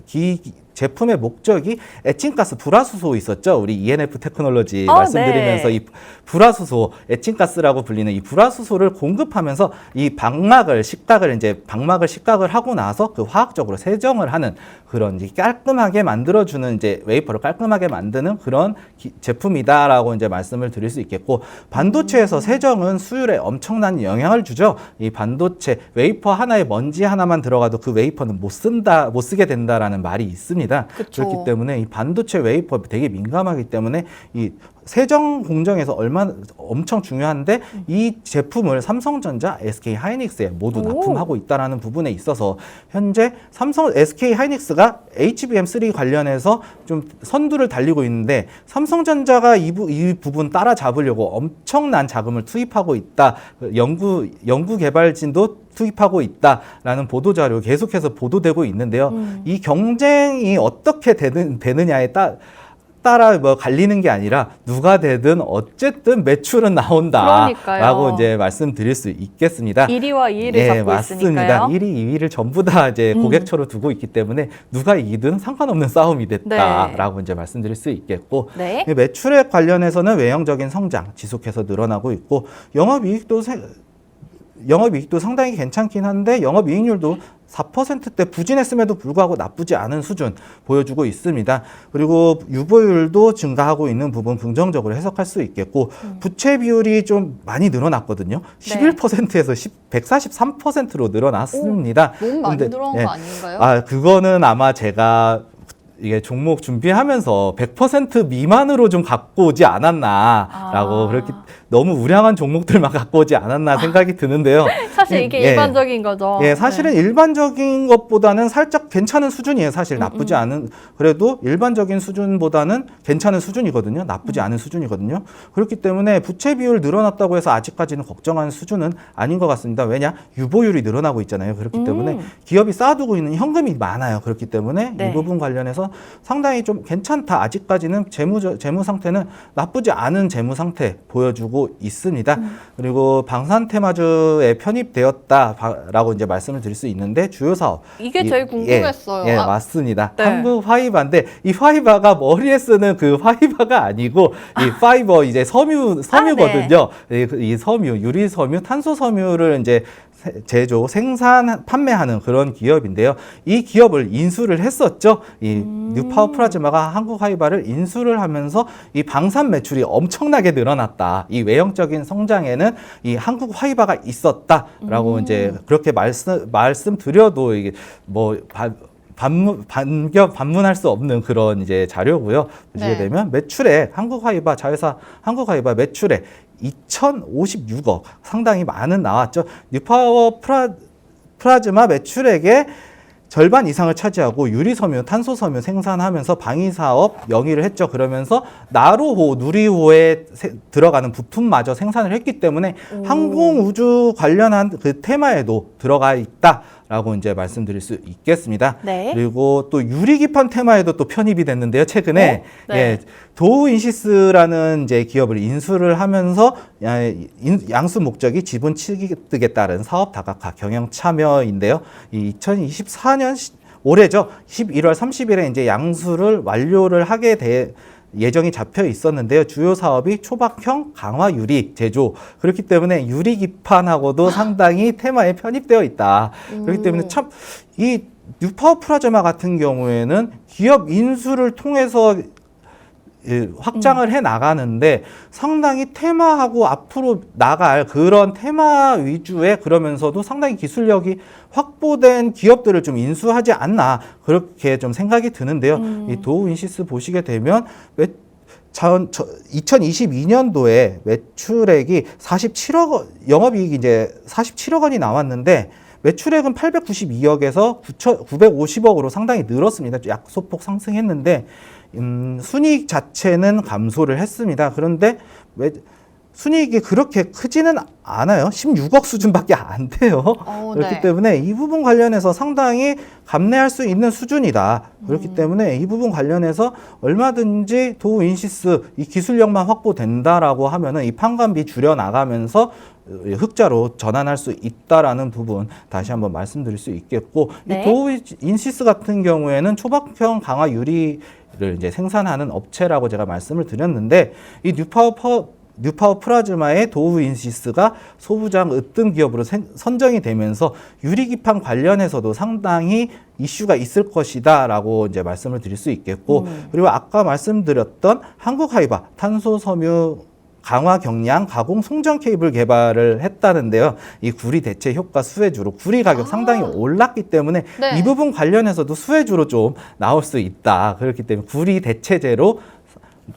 제품의 목적이 에칭가스 불화수소 있었죠. 우리 ENF 테크놀로지 말씀드리면서 네. 이 불화수소, 에칭가스라고 불리는 이 불화수소를 공급하면서 이 방막을 식각을 하고 나서 그 화학적으로 세정을 하는 그런 이제 깔끔하게 만들어주는 이제 웨이퍼를 깔끔하게 만드는 그런 제품이다라고 이제 말씀을 드릴 수 있겠고 반도체에서 세정은 수율에 엄청난 영향을 주죠. 이 반도체 웨이퍼 하나에 먼지 하나만 들어가도 그 웨이퍼는 못 쓰게 된다라는 말이 있습니다. 그쵸. 그렇기 때문에 이 반도체 웨이퍼 되게 민감하기 때문에 이 세정 공정에서 엄청 중요한데 이 제품을 삼성전자, SK 하이닉스에 모두 납품하고 있다라는 부분에 있어서 현재 SK 하이닉스가 HBM3 관련해서 좀 선두를 달리고 있는데 삼성전자가 이 부분 따라잡으려고 엄청난 자금을 투입하고 있다. 연구 개발진도 투입하고 있다라는 보도 자료 계속해서 보도되고 있는데요. 이 경쟁이 어떻게 되느냐에 따라 갈리는 게 아니라 누가 되든 어쨌든 매출은 나온다라고 그러니까요. 이제 말씀드릴 수 있겠습니다. 1위와 2위를 잡고 맞습니다. 있으니까요. 1위, 2위를 전부 다 이제 고객처로 두고 있기 때문에 누가 이기든 상관없는 싸움이 됐다라고 이제 말씀드릴 수 있겠고 네. 매출액 관련해서는 외형적인 성장 지속해서 늘어나고 있고 영업이익도 상당히 괜찮긴 한데 영업이익률도 4%대 부진했음에도 불구하고 나쁘지 않은 수준 보여주고 있습니다. 그리고 유보율도 증가하고 있는 부분 긍정적으로 해석할 수 있겠고 부채 비율이 좀 많이 늘어났거든요. 11%에서 143%로 늘어났습니다. 너무 많이 늘어난 거 아닌가요? 그거는 아마 제가 이게 종목 준비하면서 100% 미만으로 좀 갖고 오지 않았나라고 그렇게 너무 우량한 종목들만 갖고 오지 않았나 생각이 드는데요. 사실 이게 일반적인 거죠. 사실은 일반적인 것보다는 살짝 괜찮은 수준이에요. 사실 나쁘지 않은 그래도 일반적인 수준보다는 괜찮은 수준이거든요. 나쁘지 않은 수준이거든요. 그렇기 때문에 부채 비율 늘어났다고 해서 아직까지는 걱정하는 수준은 아닌 것 같습니다. 왜냐? 유보율이 늘어나고 있잖아요. 그렇기 때문에 기업이 쌓아두고 있는 현금이 많아요. 그렇기 때문에 이 부분 관련해서 상당히 좀 괜찮다. 아직까지는 재무 상태는 나쁘지 않은 재무 상태 보여주고 있습니다. 그리고 방산테마주에 편입되었다라고 이제 말씀을 드릴 수 있는데 주요 사업 이게 제일 궁금했어요. 맞습니다. 한국 화이바인데 이 화이바가 머리에 쓰는 그 화이바가 아니고 이 파이버 이제 섬유거든요. 이 섬유 유리 섬유, 탄소 섬유를 이제 제조, 생산, 판매하는 그런 기업인데요. 이 기업을 인수를 했었죠. 이 뉴파워 플라즈마가 한국 하이바를 인수를 하면서 이 방산 매출이 엄청나게 늘어났다. 이 외형적인 성장에는 이 한국 하이바가 있었다라고 이제 그렇게 말씀드려도 이게 뭐 반문할 수 없는 그런 이제 자료고요. 보시게 되면 매출액 자회사 한국 하이바 매출액 2,056억 상당히 많은 나왔죠. 뉴파워 플라즈마 매출액의 절반 이상을 차지하고 유리섬유, 탄소섬유 생산하면서 방위사업 영위를 했죠. 그러면서 나로호, 누리호에 들어가는 부품마저 생산을 했기 때문에 항공우주 관련한 그 테마에도 들어가 있다. 라고 이제 말씀드릴 수 있겠습니다. 네. 그리고 또 유리기판 테마에도 또 편입이 됐는데요. 최근에 네. 예, 도우인시스라는 이제 기업을 인수를 하면서 양수 목적이 지분 취득에 따른 사업 다각화 경영 참여인데요. 이 2024년 올해죠. 11월 30일에 이제 양수를 완료를 하게 돼 예정이 잡혀 있었는데요. 주요 사업이 초박형 강화 유리 제조. 그렇기 때문에 유리 기판하고도 상당히 테마에 편입되어 있다. 그렇기 때문에 참 이 뉴파워 플라즈마 같은 경우에는 기업 인수를 통해서 확장을 해 나가는데 상당히 테마하고 앞으로 나갈 그런 테마 위주의 그러면서도 상당히 기술력이 확보된 기업들을 좀 인수하지 않나 그렇게 좀 생각이 드는데요. 이 도우인시스 보시게 되면 2022년도에 매출액이 47억 영업이익이 이제 47억 원이 나왔는데 매출액은 892억에서 950억으로 상당히 늘었습니다. 약소폭 상승했는데 순이익 자체는 감소를 했습니다. 그런데 순이익이 그렇게 크지는 않아요. 16억 수준밖에 안 돼요. 그렇기 네. 때문에 이 부분 관련해서 상당히 감내할 수 있는 수준이다. 그렇기 때문에 이 부분 관련해서 얼마든지 도우인시스 이 기술력만 확보된다라고 하면은 이 판관비 줄여 나가면서 흑자로 전환할 수 있다라는 부분 다시 한번 말씀드릴 수 있겠고 네. 이 도우인시스 같은 경우에는 초박형 강화 유리를 이제 생산하는 업체라고 제가 말씀을 드렸는데 이 뉴파워 플라즈마의 도우인시스가 소부장 으뜸 기업으로 선정이 되면서 유리기판 관련해서도 상당히 이슈가 있을 것이다라고 이제 말씀을 드릴 수 있겠고 그리고 아까 말씀드렸던 한국하이바 탄소 섬유 강화 경량 가공 송전 케이블 개발을 했다는데요. 이 구리 대체 효과 수혜주로 구리 가격 상당히 올랐기 때문에 네. 이 부분 관련해서도 수혜주로 좀 나올 수 있다. 그렇기 때문에 구리 대체제로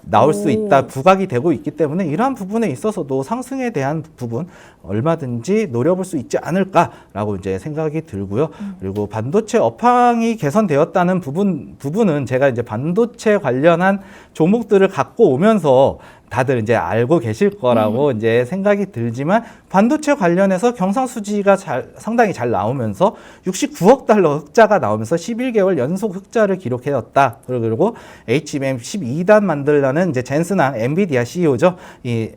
나올 수 있다, 부각이 되고 있기 때문에 이러한 부분에 있어서도 상승에 대한 부분 얼마든지 노려볼 수 있지 않을까라고 이제 생각이 들고요. 그리고 반도체 업황이 개선되었다는 부분은 제가 이제 반도체 관련한 종목들을 갖고 오면서 다들 이제 알고 계실 거라고 이제 생각이 들지만 반도체 관련해서 경상수지가 상당히 잘 나오면서 69억 달러 흑자가 나오면서 11개월 연속 흑자를 기록해왔다. 그리고 HBM 12단 만들려는 이제 젠슨항 엔비디아 CEO죠. 이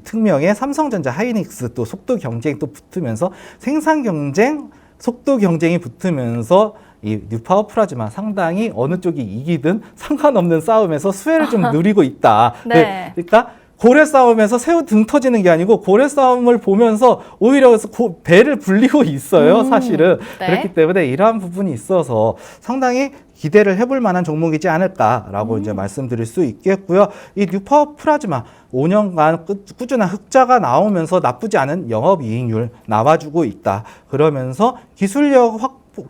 특명의 삼성전자 하이닉스 또 속도 경쟁이 또 붙으면서 생산 경쟁, 속도 경쟁이 붙으면서 이 뉴파워 플라즈마 상당히 어느 쪽이 이기든 상관없는 싸움에서 수혜를 좀 누리고 있다. 네. 그러니까 고래 싸움에서 새우 등 터지는 게 아니고 고래 싸움을 보면서 오히려 배를 불리고 있어요. 사실은. 네. 그렇기 때문에 이러한 부분이 있어서 상당히 기대를 해볼 만한 종목이지 않을까라고 이제 말씀드릴 수 있겠고요. 이 뉴파워 플라즈마 5년간 꾸준한 흑자가 나오면서 나쁘지 않은 영업이익률 나와주고 있다. 그러면서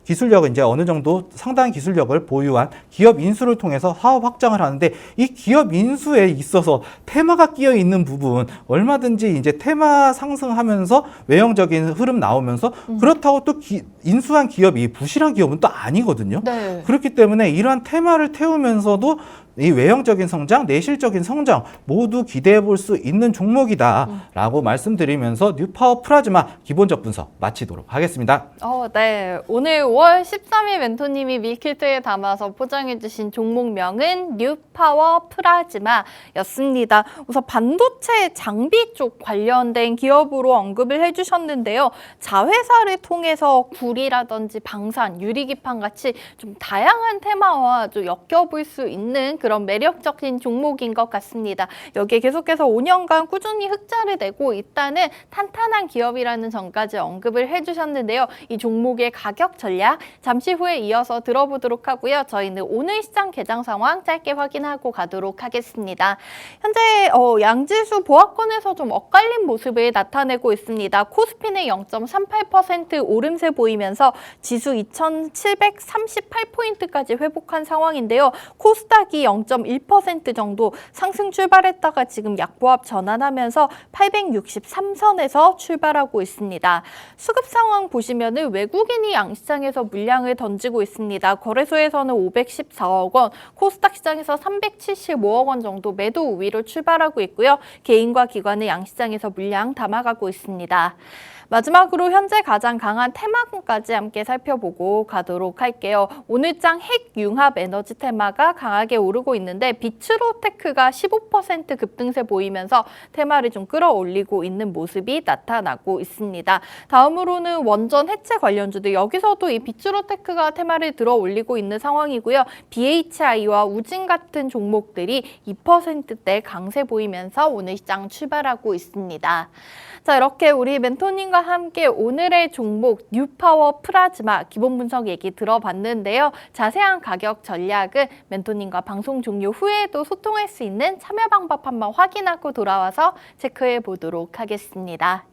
기술력은 이제 어느 정도 상당한 기술력을 보유한 기업 인수를 통해서 사업 확장을 하는데 이 기업 인수에 있어서 테마가 끼어 있는 부분 얼마든지 이제 테마 상승하면서 외형적인 흐름 나오면서 그렇다고 또 인수한 기업이 부실한 기업은 또 아니거든요. 네. 그렇기 때문에 이러한 테마를 태우면서도 이 외형적인 성장, 내실적인 성장 모두 기대해 볼 수 있는 종목이다라고 말씀드리면서 뉴파워 플라즈마 기본적 분석 마치도록 하겠습니다. 네. 오늘 5월 13일 멘토님이 밀키트에 담아서 포장해주신 종목명은 뉴파워 플라즈마였습니다. 우선 반도체 장비 쪽 관련된 기업으로 언급을 해주셨는데요. 자회사를 통해서 구리라든지 방산, 유리기판 같이 좀 다양한 테마와 좀 엮여볼 수 있는 그런 매력적인 종목인 것 같습니다. 여기에 계속해서 5년간 꾸준히 흑자를 내고 있다는 탄탄한 기업이라는 점까지 언급을 해주셨는데요. 이 종목의 가격 전략 잠시 후에 이어서 들어보도록 하고요. 저희는 오늘 시장 개장 상황 짧게 확인하고 가도록 하겠습니다. 현재 양지수 보합권에서 좀 엇갈린 모습을 나타내고 있습니다. 코스피는 0.38% 오름세 보이면서 지수 2,738포인트까지 회복한 상황인데요. 코스닥이 0.1% 정도 상승 출발했다가 지금 약보합 전환하면서 863선에서 출발하고 있습니다. 수급 상황 보시면은 외국인이 양시장에서 물량을 던지고 있습니다. 거래소에서는 514억 원, 코스닥 시장에서 375억 원 정도 매도 우위로 출발하고 있고요. 개인과 기관은 양시장에서 물량 담아가고 있습니다. 마지막으로 현재 가장 강한 테마군까지 함께 살펴보고 가도록 할게요. 오늘 장 핵융합 에너지 테마가 강하게 오르고 있는데 비츠로테크가 15% 급등세 보이면서 테마를 좀 끌어올리고 있는 모습이 나타나고 있습니다. 다음으로는 원전 해체 관련주들, 여기서도 이 비츠로테크가 테마를 들어올리고 있는 상황이고요. BHI와 우진 같은 종목들이 2%대 강세 보이면서 오늘 시장 출발하고 있습니다. 자, 이렇게 우리 멘토님과 함께 오늘의 종목 뉴파워 플라즈마 기본 분석 얘기 들어봤는데요. 자세한 가격 전략은 멘토님과 방송 종료 후에도 소통할 수 있는 참여 방법 한번 확인하고 돌아와서 체크해 보도록 하겠습니다.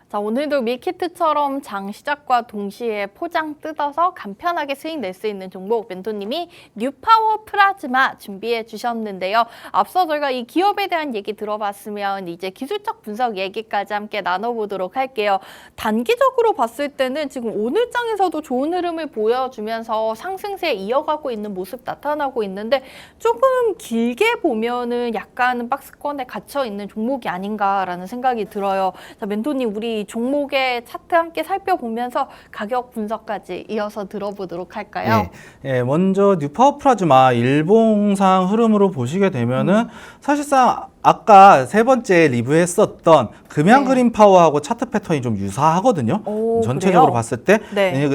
자, 오늘도 밀키트처럼 장 시작과 동시에 포장 뜯어서 간편하게 수익 낼 수 있는 종목 멘토님이 뉴파워 플라즈마 준비해 주셨는데요. 앞서 저희가 이 기업에 대한 얘기 들어봤으면 이제 기술적 분석 얘기까지 함께 나눠보도록 할게요. 단기적으로 봤을 때는 지금 오늘 장에서도 좋은 흐름을 보여주면서 상승세 이어가고 있는 모습 나타나고 있는데 조금 길게 보면은 약간 박스권에 갇혀 있는 종목이 아닌가라는 생각이 들어요. 자, 멘토님 우리 종목의 차트 함께 살펴보면서 가격 분석까지 이어서 들어보도록 할까요? 네, 먼저 뉴파워 플라즈마 일봉상 흐름으로 보시게 되면은 사실상 아까 세 번째 리뷰했었던 금양 그린 파워하고 차트 패턴이 좀 유사하거든요. 전체적으로 그래요? 봤을 때 네.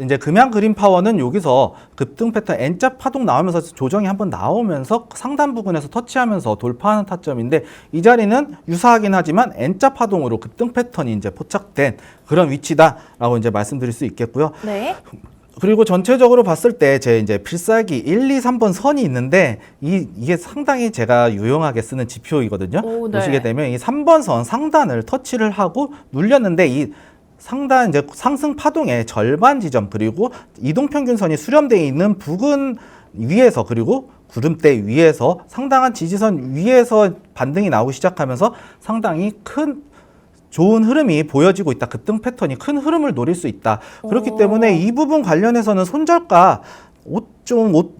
이제 금양 그린 파워는 여기서 급등 패턴 N자 파동 나오면서 조정이 한번 나오면서 상단 부근에서 터치하면서 돌파하는 타점인데 이 자리는 유사하긴 하지만 N자 파동으로 급등 패턴이 이제 포착된 그런 위치다라고 이제 말씀드릴 수 있겠고요. 네. 그리고 전체적으로 봤을 때 제 이제 필살기 1, 2, 3번 선이 있는데 이게 상당히 제가 유용하게 쓰는 지표이거든요. 오, 네. 보시게 되면 이 3번 선 상단을 터치를 하고 눌렸는데 이 상단 이제 상승 파동의 절반 지점 그리고 이동평균선이 수렴되어 있는 부근 위에서 그리고 구름대 위에서 상당한 지지선 위에서 반등이 나오기 시작하면서 상당히 큰 좋은 흐름이 보여지고 있다. 급등 패턴이 큰 흐름을 노릴 수 있다. 그렇기 때문에 이 부분 관련해서는 손절가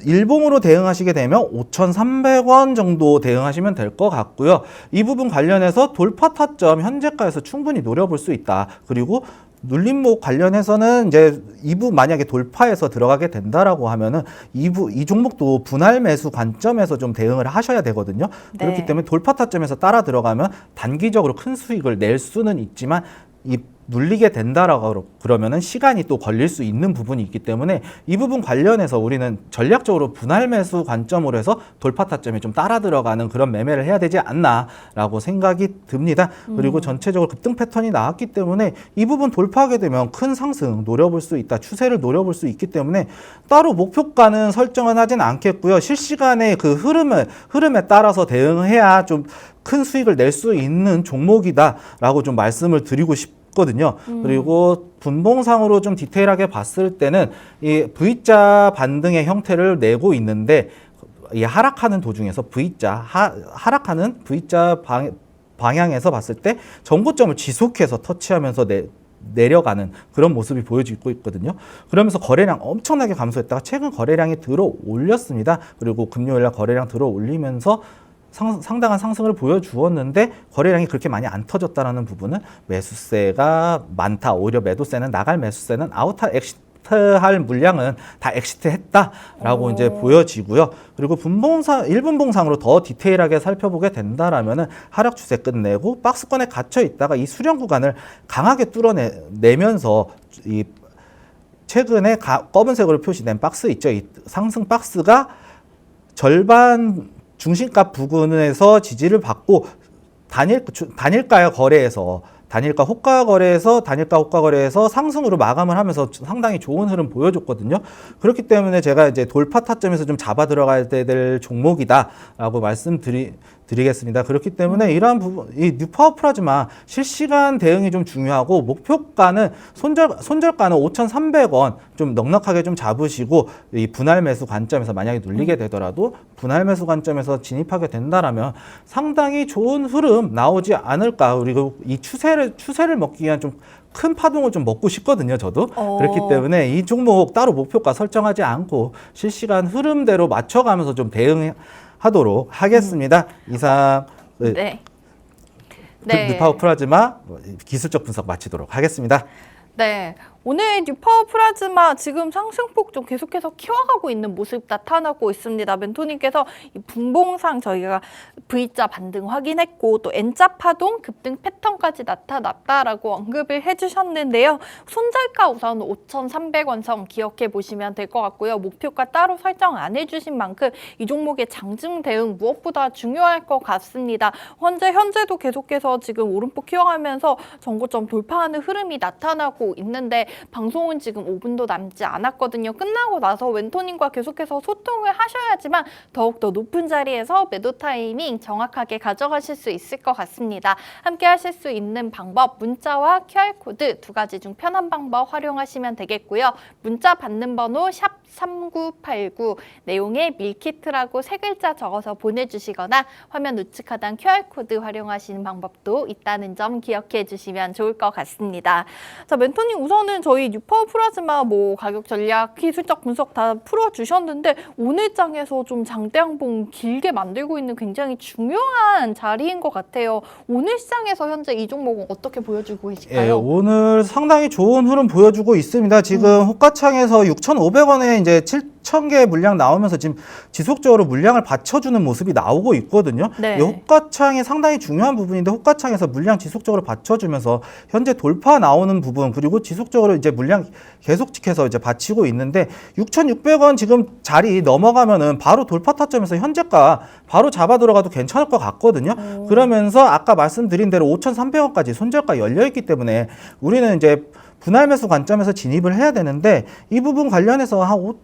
일봉으로 대응하시게 되면 5,300원 정도 대응하시면 될 것 같고요. 이 부분 관련해서 돌파 타점 현재가에서 충분히 노려볼 수 있다. 그리고 눌림목 관련해서는 이제 이부 만약에 돌파해서 들어가게 된다라고 하면은 이 종목도 분할 매수 관점에서 좀 대응을 하셔야 되거든요. 네. 그렇기 때문에 돌파 타점에서 따라 들어가면 단기적으로 큰 수익을 낼 수는 있지만 이 눌리게 된다라고 그러면은 시간이 또 걸릴 수 있는 부분이 있기 때문에 이 부분 관련해서 우리는 전략적으로 분할 매수 관점으로 해서 돌파 타점에 좀 따라 들어가는 그런 매매를 해야 되지 않나라고 생각이 듭니다. 그리고 전체적으로 급등 패턴이 나왔기 때문에 이 부분 돌파하게 되면 큰 상승 노려볼 수 있다. 추세를 노려볼 수 있기 때문에 따로 목표가는 설정은 하진 않겠고요. 실시간의 그 흐름에 따라서 대응해야 좀 큰 수익을 낼 수 있는 종목이다라고 좀 말씀을 드리고 싶거든요. 그리고 분봉상으로 좀 디테일하게 봤을 때는 이 V자 반등의 형태를 내고 있는데 이 하락하는 도중에서 하락하는 V자 방향에서 봤을 때 전고점을 지속해서 터치하면서 내려가는 그런 모습이 보여지고 있거든요. 그러면서 거래량 엄청나게 감소했다가 최근 거래량이 들어 올렸습니다. 그리고 금요일날 거래량 들어 올리면서 상당한 상승을 보여주었는데 거래량이 그렇게 많이 안 터졌다는 부분은 매수세가 많다. 오히려 매도세는 나갈 매수세는 엑시트할 물량은 다 엑시트했다라고 이제 보여지고요. 그리고 일분봉상으로 더 디테일하게 살펴보게 된다라면은 하락 추세 끝내고 박스권에 갇혀 있다가 이 수렴 구간을 강하게 뚫어내면서 이 최근에 검은색으로 표시된 박스 있죠. 이 상승 박스가 절반 중심가 부근에서 지지를 받고 단일가 거래에서 단일가 호가 거래에서 상승으로 마감을 하면서 상당히 좋은 흐름 보여줬거든요. 그렇기 때문에 제가 이제 돌파 타점에서 좀 잡아 들어가야 될 종목이다라고 말씀드리겠습니다. 그렇기 때문에 이러한 부분, 이 뉴파워 플라즈마 실시간 대응이 좀 중요하고 목표가는 손절가는 5,300원 좀 넉넉하게 좀 잡으시고 이 분할 매수 관점에서 만약에 눌리게 되더라도 분할 매수 관점에서 진입하게 된다라면 상당히 좋은 흐름 나오지 않을까. 그리고 이 추세를 먹기 위한 좀 큰 파동을 좀 먹고 싶거든요, 저도. 그렇기 때문에 이 종목 따로 목표가 설정하지 않고 실시간 흐름대로 맞춰가면서 좀 대응하도록 하겠습니다. 이상 네. 뉴파워 플라즈마 기술적 분석 마치도록 하겠습니다. 네, 오늘 뉴파워 플라즈마 지금 상승폭 좀 계속해서 키워가고 있는 모습 나타나고 있습니다. 멘토님께서 이 분봉상 저희가 V자 반등 확인했고 또 N자 파동 급등 패턴까지 나타났다라고 언급을 해주셨는데요. 손절가 우선 5,300원 선 기억해 보시면 될 것 같고요. 목표가 따로 설정 안 해주신 만큼 이 종목의 장중 대응 무엇보다 중요할 것 같습니다. 현재도 계속해서 지금 오름폭 키워가면서 전고점 돌파하는 흐름이 나타나고 있는데 방송은 지금 5분도 남지 않았거든요. 끝나고 나서 멘토님과 계속해서 소통을 하셔야지만 더욱더 높은 자리에서 매도 타이밍 정확하게 가져가실 수 있을 것 같습니다. 함께 하실 수 있는 방법 문자와 QR코드 두 가지 중 편한 방법 활용하시면 되겠고요. 문자 받는 번호 샵 3989 내용에 밀키트라고 세 글자 적어서 보내주시거나 화면 우측 하단 QR코드 활용하시는 방법도 있다는 점 기억해 주시면 좋을 것 같습니다. 자, 멘토님 우선은 저희 뉴파워 플라즈마 가격 전략, 기술적 분석 다 풀어주셨는데 오늘 장에서 좀 장대양봉 길게 만들고 있는 굉장히 중요한 자리인 것 같아요. 오늘 시장에서 현재 이 종목은 어떻게 보여주고 계실까요? 예, 오늘 상당히 좋은 흐름 보여주고 있습니다. 지금 호가창에서 6,500원에 이제 7,000개 물량 나오면서 지금 지속적으로 물량을 받쳐주는 모습이 나오고 있거든요. 네. 이 호가창이 상당히 중요한 부분인데 호가창에서 물량 지속적으로 받쳐주면서 현재 돌파 나오는 부분 그리고 지속적으로 이제 물량 계속 지켜서 이제 받치고 있는데 6,600원 지금 자리 넘어가면은 바로 돌파 타점에서 현재가 바로 잡아 들어가도 괜찮을 것 같거든요. 그러면서 아까 말씀드린 대로 5,300원까지 손절가 열려 있기 때문에 우리는 이제 분할 매수 관점에서 진입을 해야 되는데 이 부분 관련해서 한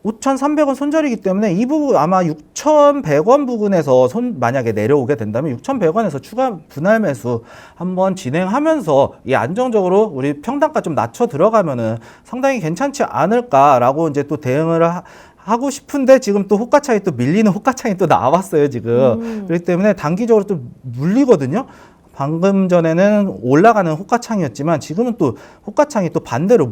5,300원 손절이기 때문에 이 부분 아마 6,100원 부근에서 만약에 내려오게 된다면 6,100원에서 추가 분할 매수 한번 진행하면서 이 안정적으로 우리 평단가 좀 낮춰 들어가면은 상당히 괜찮지 않을까라고 이제 또 대응을 하고 싶은데 지금 또 호가창이 또 밀리는 호가창이 또 나왔어요 지금. 그렇기 때문에 단기적으로 또 물리거든요. 방금 전에는 올라가는 호가창이었지만 지금은 또 호가창이 또 반대로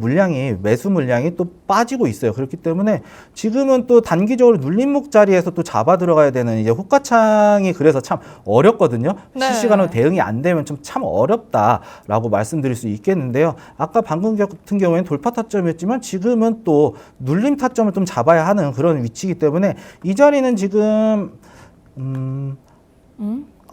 매수 물량이 또 빠지고 있어요. 그렇기 때문에 지금은 또 단기적으로 눌림목 자리에서 또 잡아 들어가야 되는 이제 호가창이 그래서 참 어렵거든요. 네. 실시간으로 대응이 안 되면 좀 참 어렵다라고 말씀드릴 수 있겠는데요. 아까 방금 같은 경우에는 돌파 타점이었지만 지금은 또 눌림 타점을 좀 잡아야 하는 그런 위치이기 때문에 이 자리는 지금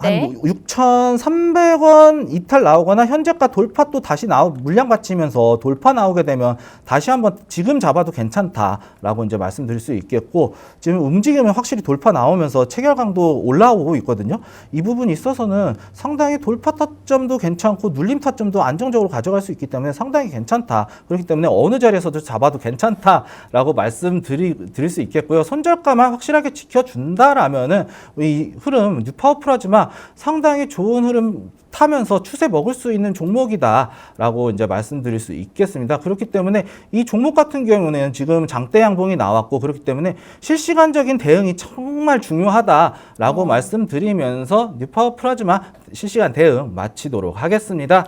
네. 한 6,300원 이탈 나오거나 현재가 돌파 또 다시 물량 받치면서 돌파 나오게 되면 다시 한번 지금 잡아도 괜찮다라고 이제 말씀드릴 수 있겠고 지금 움직이면 확실히 돌파 나오면서 체결 강도 올라오고 있거든요. 이 부분이 있어서는 상당히 돌파 타점도 괜찮고 눌림 타점도 안정적으로 가져갈 수 있기 때문에 상당히 괜찮다. 그렇기 때문에 어느 자리에서도 잡아도 괜찮다라고 말씀드릴 수 있겠고요. 손절가만 확실하게 지켜준다라면은 이 흐름 뉴파워 플라즈마 상당히 좋은 흐름 타면서 추세 먹을 수 있는 종목이다라고 이제 말씀드릴 수 있겠습니다. 그렇기 때문에 이 종목 같은 경우는 지금 장대 양봉이 나왔고 그렇기 때문에 실시간적인 대응이 정말 중요하다라고 말씀드리면서 뉴파워 플라즈마 실시간 대응 마치도록 하겠습니다.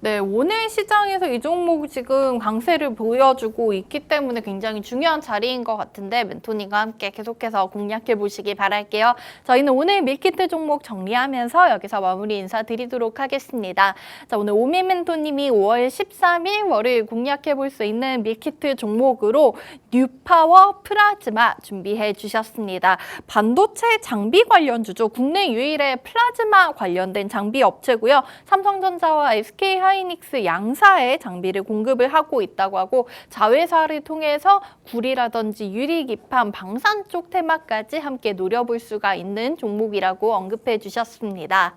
네, 오늘 시장에서 이 종목 지금 강세를 보여주고 있기 때문에 굉장히 중요한 자리인 것 같은데 멘토님과 함께 계속해서 공략해 보시기 바랄게요. 저희는 오늘 밀키트 종목 정리하면서 여기서 마무리 인사드리도록 하겠습니다. 자, 오늘 오민 멘토님이 5월 13일 월요일 공략해 볼 수 있는 밀키트 종목으로 뉴파워 플라즈마 준비해 주셨습니다. 반도체 장비 관련 주죠. 국내 유일의 플라즈마 관련된 장비 업체고요. 삼성전자와 SK 하이닉스 양사의 장비를 공급을 하고 있다고 하고 자회사를 통해서 구리라든지 유리기판, 방산 쪽 테마까지 함께 노려볼 수가 있는 종목이라고 언급해 주셨습니다.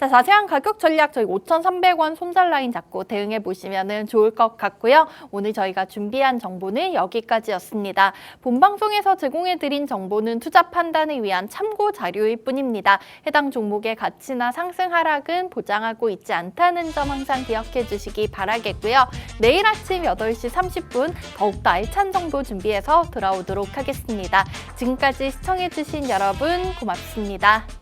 자, 자세한 가격 전략 저희 5,300원 손절 라인 잡고 대응해 보시면 좋을 것 같고요. 오늘 저희가 준비한 정보는 여기까지였습니다. 본 방송에서 제공해 드린 정보는 투자 판단을 위한 참고 자료일 뿐입니다. 해당 종목의 가치나 상승 하락은 보장하고 있지 않다는 점 항상 기억해 주시기 바라겠고요. 내일 아침 8시 30분 더욱더 알찬 정보 준비해서 돌아오도록 하겠습니다. 지금까지 시청해 주신 여러분 고맙습니다.